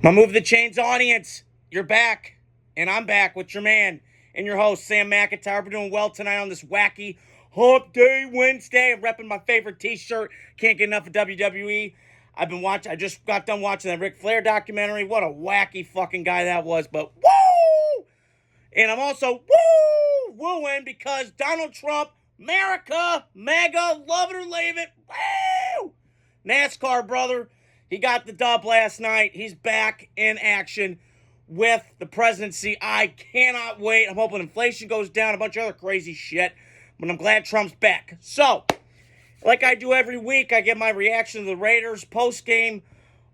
My Move the Chains audience, you're back, and I'm back with your man and your host, Sam McIntyre. We're doing well tonight on this wacky Hump Day Wednesday. I'm repping my favorite t-shirt. Can't get enough of WWE. I just got done watching that Ric Flair documentary. What a wacky fucking guy that was, but woo! And I'm also wooing because Donald Trump, America, mega, love it or leave it, woo! NASCAR, brother. He got the dub last night. He's back in action with the presidency. I cannot wait. I'm hoping inflation goes down, a bunch of other crazy shit. But I'm glad Trump's back. So, like I do every week, I get my reaction to the Raiders post-game,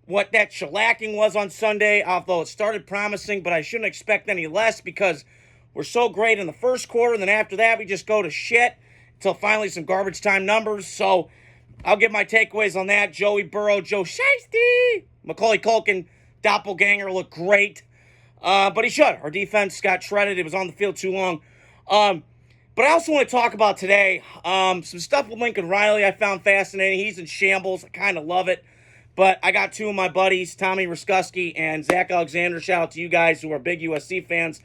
what that shellacking was on Sunday, although it started promising, but I shouldn't expect any less because we're so great in the first quarter, and then after that, we just go to shit until finally some garbage time numbers. So, I'll give my takeaways on that. Joey Burrow, Joe Shiesty, Macaulay Culkin, doppelganger looked great. But he should. Our defense got shredded. It was on the field too long. But I also want to talk about today some stuff with Lincoln Riley I found fascinating. He's in shambles. I kind of love it. But I got two of my buddies, Tommy Ruskowski and Zach Alexander. Shout out to you guys who are big USC fans.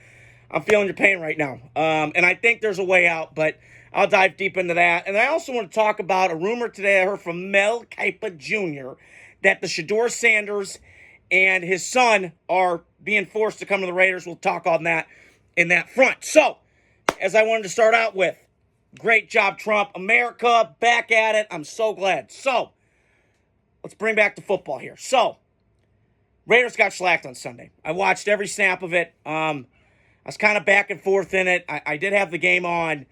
I'm feeling your pain right now. And I think there's a way out, but I'll dive deep into that. And I also want to talk about a rumor today I heard from Mel Kipa Jr. that the Shedeur Sanders and his son are being forced to come to the Raiders. We'll talk on that in that front. So, as I wanted to start out with, great job, Trump. America, back at it. I'm so glad. So, let's bring back the football here. So, Raiders got shellacked on Sunday. I watched every snap of it. I was kind of back and forth in it. I did have the game on,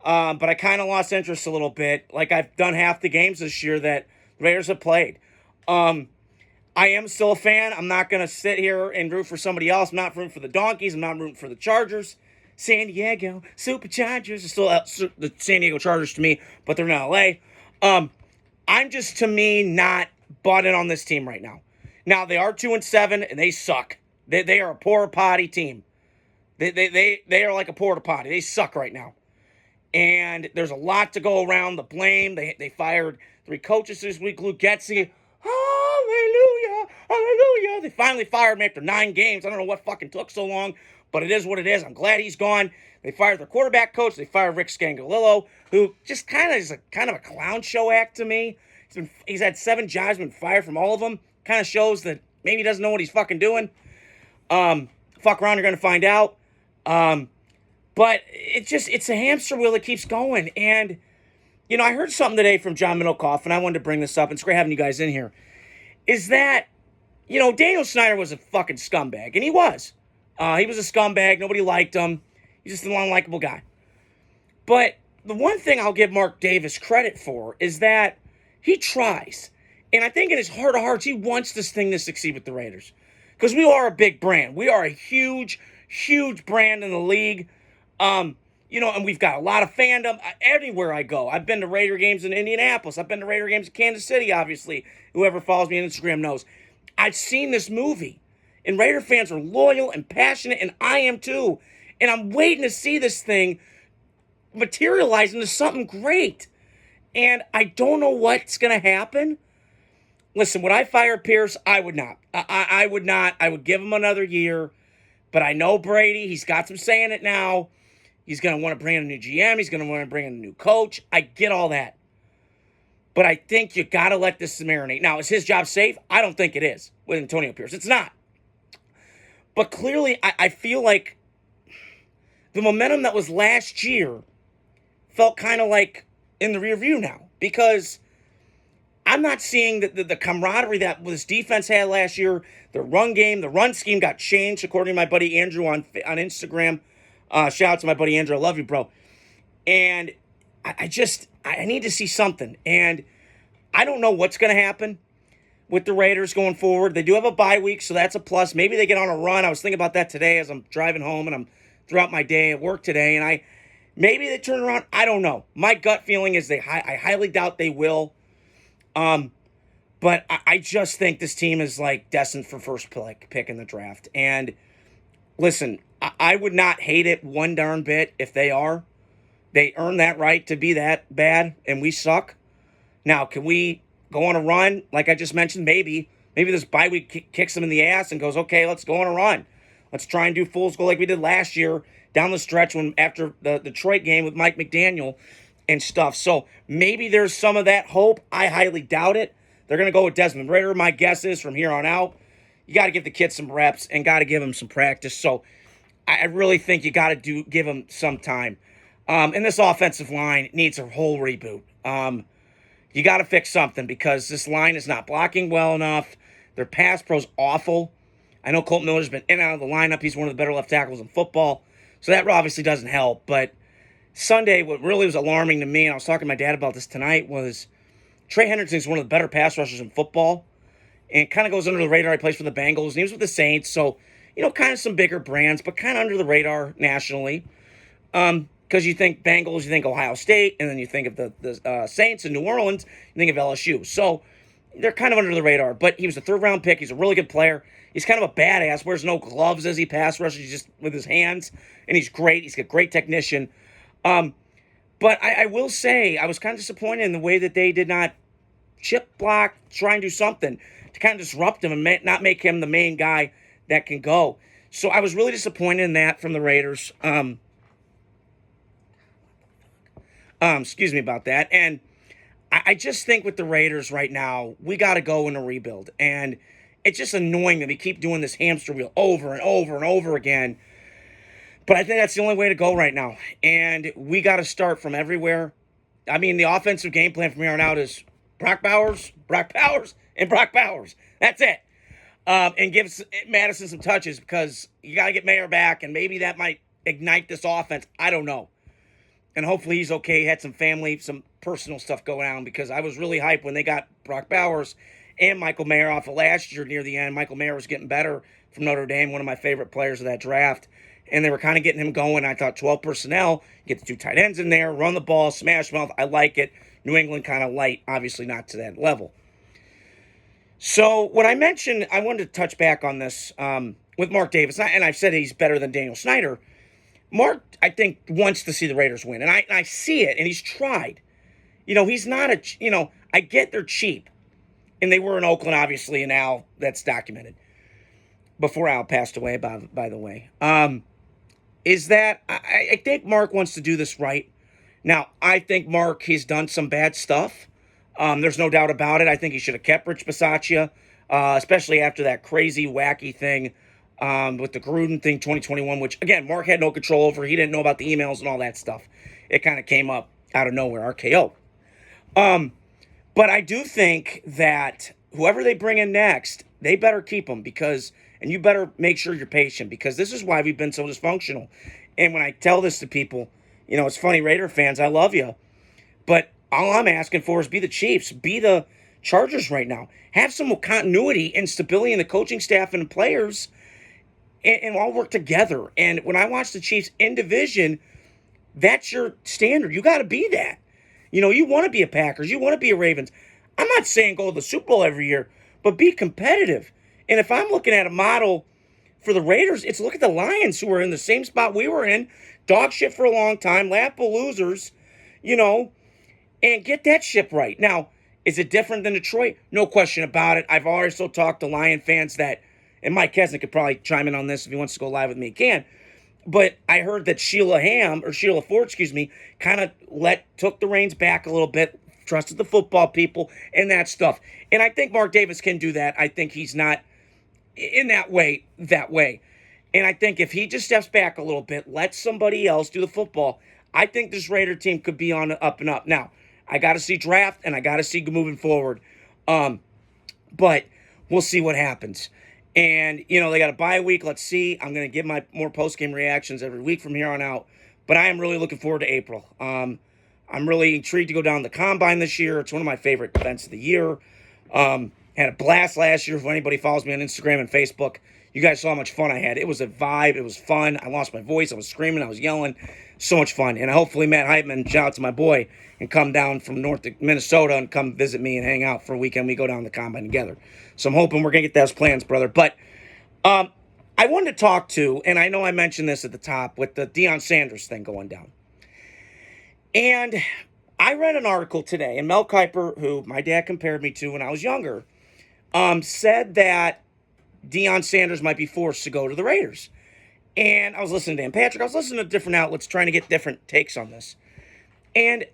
but I kind of lost interest a little bit. Like I've done half the games this year that the Raiders have played. I am still a fan. I'm not going to sit here and root for somebody else. I'm not rooting for the Donkeys. I'm not rooting for the Chargers. San Diego Superchargers are still the San Diego Chargers to me, but they're in LA. I'm just, to me, not bought in on this team right now. Now, they are 2-7, and they suck. They are a porta potty team. They are like a porta potty. They suck right now. And there's a lot to go around the blame. They fired 3 coaches this week. Luke Getsy, hallelujah, hallelujah. They finally fired him after 9 games. I don't know what fucking took so long, but it is what it is. I'm glad he's gone. They fired their quarterback coach. They fired Rick Scangalillo, who just kind of is a clown show act to me. He's had 7 jobs, been fired from all of them. Kind of shows that maybe he doesn't know what he's fucking doing. Fuck around, you're going to find out. But it's a hamster wheel that keeps going. And, I heard something today from John Middlecoff, and I wanted to bring this up. It's great having you guys in here. Is that, Daniel Snyder was a fucking scumbag, and he was. He was a scumbag. Nobody liked him. He's just an unlikable guy. But the one thing I'll give Mark Davis credit for is that he tries. And I think in his heart of hearts, he wants this thing to succeed with the Raiders. Because we are a big brand. We are a huge, huge brand in the league. And we've got a lot of fandom everywhere I go. I've been to Raider games in Indianapolis. I've been to Raider games in Kansas City, obviously. Whoever follows me on Instagram knows. I've seen this movie. And Raider fans are loyal and passionate, and I am too. And I'm waiting to see this thing materialize into something great. And I don't know what's going to happen. Listen, would I fire Pierce? I would not. I would not. I would give him another year. But I know Brady. He's got some say in it now. He's going to want to bring in a new GM. He's going to want to bring in a new coach. I get all that. But I think you got to let this marinate. Now, is his job safe? I don't think it is with Antonio Pierce. It's not. But clearly, I feel like the momentum that was last year felt kind of like in the rear view now. Because I'm not seeing the camaraderie that this defense had last year. The run game, the run scheme got changed, according to my buddy Andrew on Instagram. Shout out to my buddy Andrew. I love you, bro. And I need to see something. And I don't know what's going to happen with the Raiders going forward. They do have a bye week, so that's a plus. Maybe they get on a run. I was thinking about that today as I'm driving home and I'm throughout my day at work today. And maybe they turn around. I don't know. My gut feeling is I highly doubt they will. But I just think this team is like destined for first pick in the draft. And listen, I would not hate it one darn bit if they are. They earn that right to be that bad, and we suck. Now, can we go on a run? Like I just mentioned, maybe Maybe this bye week kicks them in the ass and goes, okay, let's go on a run. Let's try and do fool's goal like we did last year down the stretch when after the Detroit game with Mike McDaniel and stuff. So maybe there's some of that hope. I highly doubt it. They're going to go with Desmond Ridder. My guess is from here on out, you got to give the kid some reps and got to give him some practice. So I really think you got to give him some time. And this offensive line needs a whole reboot. You got to fix something because this line is not blocking well enough. Their pass pro's awful. I know Colt Miller's been in and out of the lineup. He's one of the better left tackles in football. So that obviously doesn't help. But Sunday, what really was alarming to me, and I was talking to my dad about this tonight, was Trey Hendrickson's one of the better pass rushers in football. And kind of goes under the radar. He plays for the Bengals. And he was with the Saints. So, kind of some bigger brands, but kind of under the radar nationally. Because you think Bengals, you think Ohio State, and then you think of the Saints in New Orleans, you think of LSU. So they're kind of under the radar. But he was a third-round pick. He's a really good player. He's kind of a badass. Wears no gloves as he pass rushes. He's just with his hands. And he's great. He's a great technician. But I will say I was kind of disappointed in the way that they did not chip block, try and do something to kind of disrupt him and not make him the main guy that can go. So I was really disappointed in that from the Raiders. Excuse me about that. And I just think with the Raiders right now, we got to go in a rebuild. And it's just annoying that we keep doing this hamster wheel over and over and over again. But I think that's the only way to go right now. And we got to start from everywhere. I mean, the offensive game plan from here on out is Brock Bowers, and Brock Bowers. That's it. And give Madison some touches because you got to get Mayer back, and maybe that might ignite this offense. I don't know. And hopefully he's okay. He had some family, some personal stuff going on because I was really hyped when they got Brock Bowers and Michael Mayer off of last year near the end. Michael Mayer was getting better from Notre Dame, one of my favorite players of that draft. And they were kind of getting him going. I thought 12 personnel, get the 2 tight ends in there, run the ball, smash mouth. I like it. New England kind of light, obviously not to that level. So what I mentioned, I wanted to touch back on this with Mark Davis. And I've said he's better than Daniel Snyder. Mark, I think, wants to see the Raiders win. And I see it, and he's tried. He's not I get they're cheap. And they were in Oakland, obviously, and Al, that's documented. Before Al passed away, by the way. Is that I think Mark wants to do this right. Now, I think Mark, he's done some bad stuff. There's no doubt about it. I think he should have kept Rich Bisaccia, especially after that crazy, wacky thing with the Gruden thing 2021, which, again, Mark had no control over. He didn't know about the emails and all that stuff. It kind of came up out of nowhere, RKO. But I do think that whoever they bring in next, they better keep him and you better make sure you're patient because this is why we've been so dysfunctional. And when I tell this to people, it's funny, Raider fans, I love you. But all I'm asking for is be the Chiefs, be the Chargers right now. Have some continuity and stability in the coaching staff and the players and all work together. And when I watch the Chiefs in division, that's your standard. You got to be that. You want to be a Packers. You want to be a Ravens. I'm not saying go to the Super Bowl every year, but be competitive. And if I'm looking at a model for the Raiders, it's look at the Lions who are in the same spot we were in, dog shit for a long time, lap of losers, and get that ship right. Now, is it different than Detroit? No question about it. I've also talked to Lion fans that, and Mike Kesnick could probably chime in on this if he wants to go live with me, he can. But I heard that Sheila Ford, kind of took the reins back a little bit, trusted the football people and that stuff. And I think Mark Davis can do that. I think he's not in that way. And I think if he just steps back a little bit, let somebody else do the football, I think this Raider team could be on the up and up. Now, I got to see draft and I got to see moving forward. But we'll see what happens. And, they got a bye week. Let's see. I'm going to give my more post-game reactions every week from here on out. But I am really looking forward to April. I'm really intrigued to go down the Combine this year. It's one of my favorite events of the year. Had a blast last year. If anybody follows me on Instagram and Facebook, you guys saw how much fun I had. It was a vibe. It was fun. I lost my voice. I was screaming. I was yelling. So much fun. And hopefully Matt Heitman, shout out to my boy, and come down from north to Minnesota and come visit me and hang out for a weekend. We go down the Combine together. So I'm hoping we're going to get those plans, brother. But I wanted to talk to, and I know I mentioned this at the top, with the Deion Sanders thing going down. And I read an article today, and Mel Kiper, who my dad compared me to when I was younger, said that Deion Sanders might be forced to go to the Raiders. And I was listening to Dan Patrick. I was listening to different outlets trying to get different takes on this. And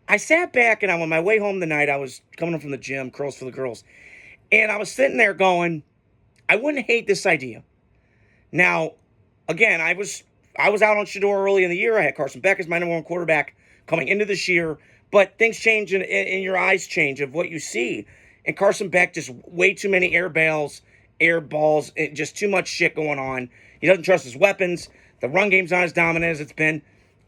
I sat back, and on my way home tonight, I was coming from the gym, curls for the girls. And I was sitting there going, I wouldn't hate this idea. Now, again, I was out on Shedeur early in the year. I had Carson Beck as my number one quarterback coming into this year. But things change and your eyes change of what you see. And Carson Beck, just way too many air balls, just too much shit going on. He doesn't trust his weapons. The run game's not as dominant as it's been.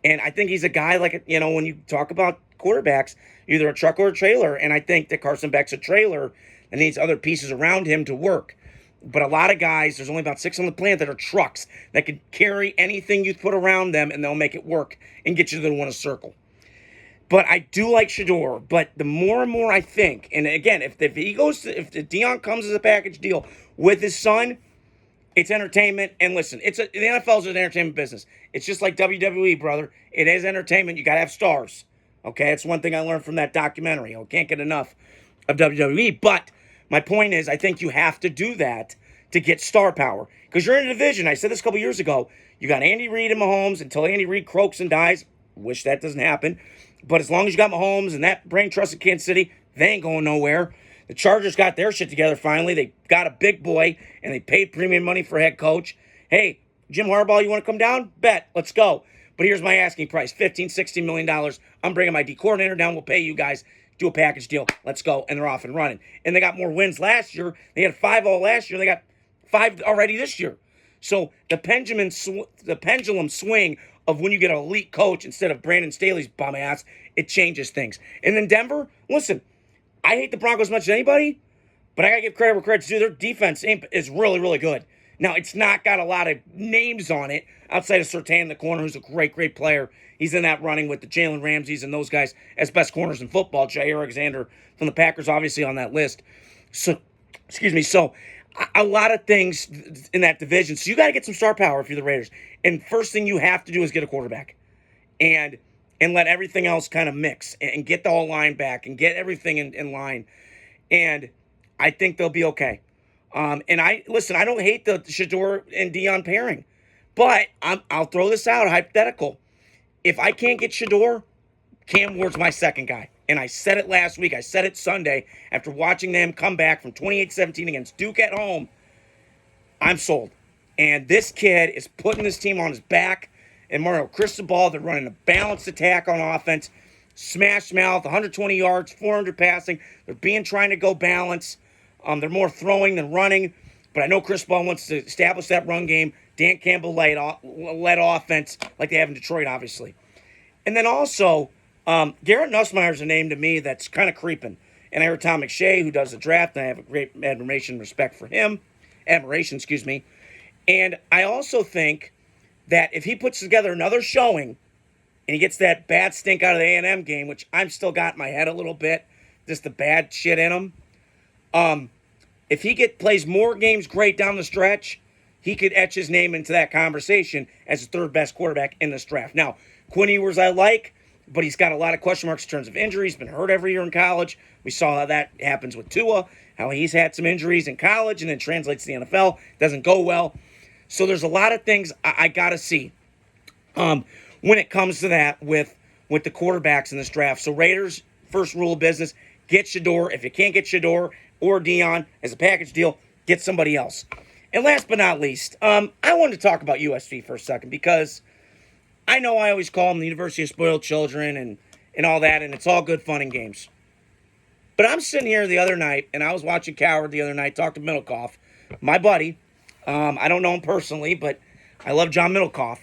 And I think he's a guy like, when you talk about quarterbacks, either a truck or a trailer. And I think that Carson Beck's a trailer and needs other pieces around him to work. But a lot of guys, there's only about 6 on the planet that are trucks that can carry anything you put around them and they'll make it work and get you to the one a circle. But I do like Shedeur. But the more and more I think, and again, if Deion comes as a package deal with his son, it's entertainment. And listen, the NFL is an entertainment business. It's just like WWE, brother. It is entertainment. You got to have stars. Okay, that's one thing I learned from that documentary. I can't get enough of WWE. But my point is, I think you have to do that to get star power. Because you're in a division. I said this a couple years ago. You got Andy Reid and Mahomes until Andy Reid croaks and dies. Wish that doesn't happen. But as long as you got Mahomes and that brain trust in Kansas City, they ain't going nowhere. The Chargers got their shit together finally. They got a big boy, and they paid premium money for head coach. Hey, Jim Harbaugh, you want to come down? Bet. Let's go. But here's my asking price, $15, $16 million. I'm bringing my D coordinator down. We'll pay you guys. Do a package deal. Let's go. And they're off and running. And they got more wins last year. They had 5 all last year. They got 5 already this year. So the pendulum swing of when you get an elite coach instead of Brandon Staley's bum ass, it changes things. And then Denver, listen, I hate the Broncos as much as anybody, but I got to give credit where credit's due. Their defense is really, really good. Now, it's not got a lot of names on it outside of Surtain in the corner, who's a great, great player. He's in that running with the Jalen Ramseys and those guys as best corners in football. Jair Alexander from the Packers, obviously, on that list. So, a lot of things in that division. So you got to get some star power if you're the Raiders. And first thing you have to do is get a quarterback. And let everything else kind of mix. And get the whole line back. And get everything in line. And I think they'll be okay. And I don't hate the Shedeur and Deion pairing. But I'll throw this out, hypothetical. If I can't get Shedeur, Cam Ward's my second guy. And I said it last week. I said it Sunday after watching them come back from 28-17 against Duke at home. I'm sold. And this kid is putting this team on his back. And Mario Cristobal, they're running a balanced attack on offense. Smash mouth, 120 yards, 400 passing. They're trying to go balance. They're more throwing than running. But I know Cristobal wants to establish that run game. Dan Campbell led offense like they have in Detroit, obviously. And then also, Garrett Nussmeier's a name to me that's kind of creeping. And I heard Tom McShay, who does the draft, and I have a great admiration and respect for him. And I also think that if he puts together another showing and he gets that bad stink out of the A&M game, which I'm still got in my head a little bit, just the bad shit in him, if he plays more games great down the stretch, he could etch his name into that conversation as the third best quarterback in this draft. Now, Quinn Ewers I like, but he's got a lot of question marks in terms of injuries. He's been hurt every year in college. We saw how that happens with Tua, how he's had some injuries in college and then translates to the NFL. Doesn't go well. So there's a lot of things I got to see when it comes to that with the quarterbacks in this draft. So Raiders, first rule of business, get Shedeur. If you can't get Shedeur or Deion as a package deal, get somebody else. And last but not least, I wanted to talk about USC for a second because I know I always call them the University of Spoiled Children and all that, and it's all good fun and games. But I'm sitting here the other night, and I was watching Coward the other night, talk to Middlecoff, my buddy. I don't know him personally, but I love John Middlecoff.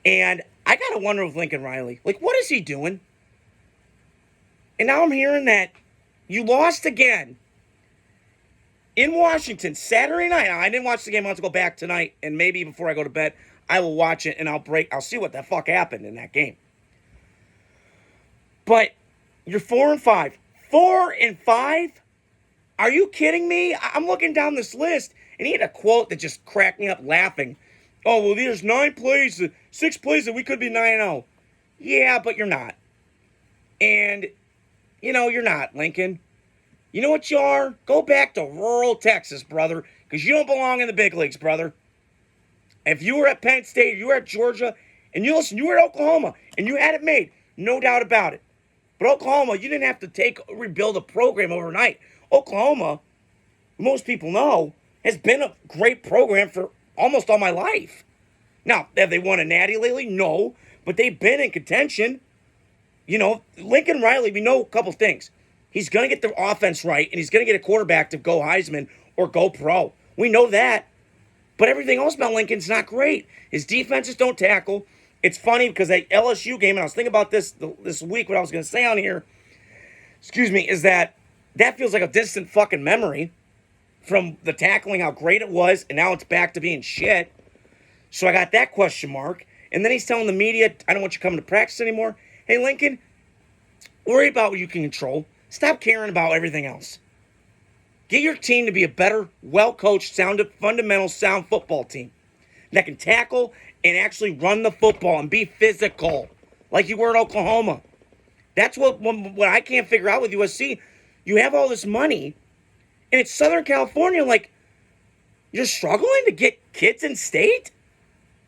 And I got to wonder with Lincoln Riley, like, what is he doing? And now I'm hearing that you lost again in Washington Saturday night. Now, I didn't watch the game. I'll have to go back tonight, and maybe before I go to bed, I will watch it, and I'll see what the fuck happened in that game. But you're 4-5. 4-5? Are you kidding me? I'm looking down this list, and he had a quote that just cracked me up laughing. Oh, well, there's 6 plays that we could be 9-0. Yeah, but you're not. And, you're not, Lincoln. You know what you are? Go back to rural Texas, brother, because you don't belong in the big leagues, brother. If you were at Penn State, you were at Georgia, and you were at Oklahoma, and you had it made, no doubt about it. But Oklahoma, you didn't have to rebuild a program overnight. Oklahoma, most people know, has been a great program for almost all my life. Now, have they won a natty lately? No, but they've been in contention. You know, Lincoln Riley, we know a couple things. He's going to get the offense right, and he's going to get a quarterback to go Heisman or go pro. We know that. But everything else about Lincoln's not great. His defenses don't tackle. It's funny because that LSU game, and I was thinking about this week, what I was going to say on here, is that feels like a distant fucking memory from the tackling, how great it was, and now it's back to being shit. So I got that question mark. And then he's telling the media, I don't want you coming to practice anymore. Hey, Lincoln, worry about what you can control. Stop caring about everything else. Get your team to be a better, well-coached, fundamental, sound football team that can tackle and actually run the football and be physical like you were in Oklahoma. That's what I can't figure out with USC. You have all this money, and it's Southern California. Like, you're struggling to get kids in state?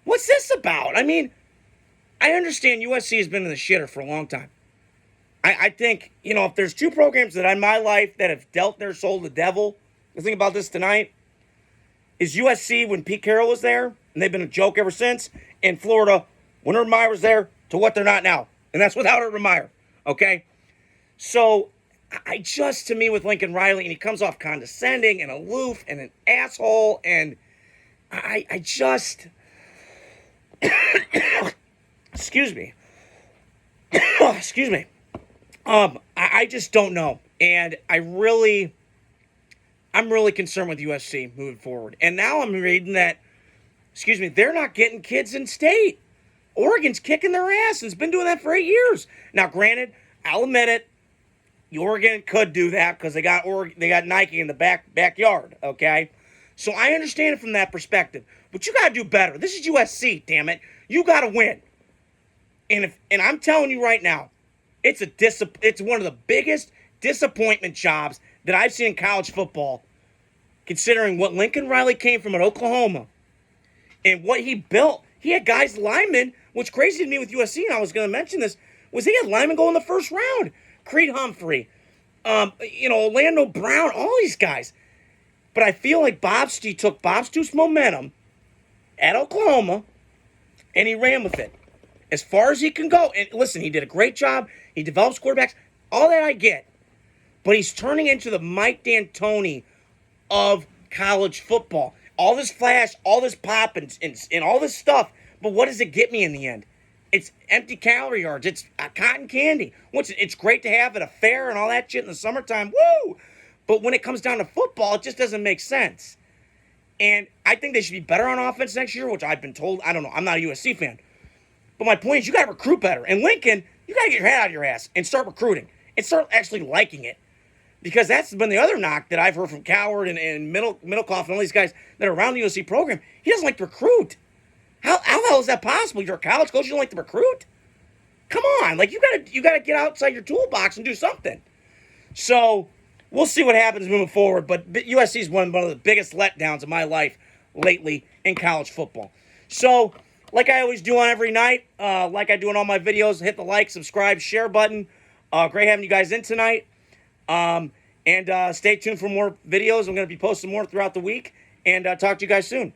What's this about? I mean, I understand USC has been in the shitter for a long time. I think, if there's two programs that in my life that have dealt their soul to the devil, the thing about this tonight is USC when Pete Carroll was there, and they've been a joke ever since, and Florida when Urban Meyer was there to what they're not now. And that's without Urban Meyer, okay? So, to me, with Lincoln Riley, and he comes off condescending and aloof and an asshole, and excuse me. Excuse me. I just don't know. And I'm really concerned with USC moving forward. And now I'm reading that, they're not getting kids in state. Oregon's kicking their ass and has been doing that for 8 years. Now, granted, I'll admit it, Oregon could do that because they got Nike in the backyard, okay? So I understand it from that perspective. But you got to do better. This is USC, damn it. You got to win. And I'm telling you right now, it's one of the biggest disappointment jobs that I've seen in college football, considering what Lincoln Riley came from at Oklahoma and what he built. He had guys, linemen, what's crazy to me with USC, and I was going to mention this, was he had linemen go in the first round. Creed Humphrey, Orlando Brown, all these guys. But I feel like took Bob Stoops' momentum at Oklahoma, and he ran with it as far as he can go. And listen, he did a great job. He develops quarterbacks. All that I get. But he's turning into the Mike D'Antoni of college football. All this flash, all this pop, and all this stuff. But what does it get me in the end? It's empty calorie yards. It's cotton candy. It's great to have at a fair and all that shit in the summertime. Woo! But when it comes down to football, it just doesn't make sense. And I think they should be better on offense next year, which I've been told. I don't know. I'm not a USC fan. But my point is, you got to recruit better. And Lincoln, you got to get your head out of your ass and start recruiting. And start actually liking it. Because that's been the other knock that I've heard from Coward and Middlecoff and all these guys that are around the USC program. He doesn't like to recruit. How the hell is that possible? You're a college coach, you don't like to recruit? Come on. Like, you gotta get outside your toolbox and do something. So, we'll see what happens moving forward. But USC is one of the biggest letdowns of my life lately in college football. So, like I always do on every night, like I do in all my videos, hit the like, subscribe, share button. Great having you guys in tonight. And stay tuned for more videos. I'm going to be posting more throughout the week. And talk to you guys soon.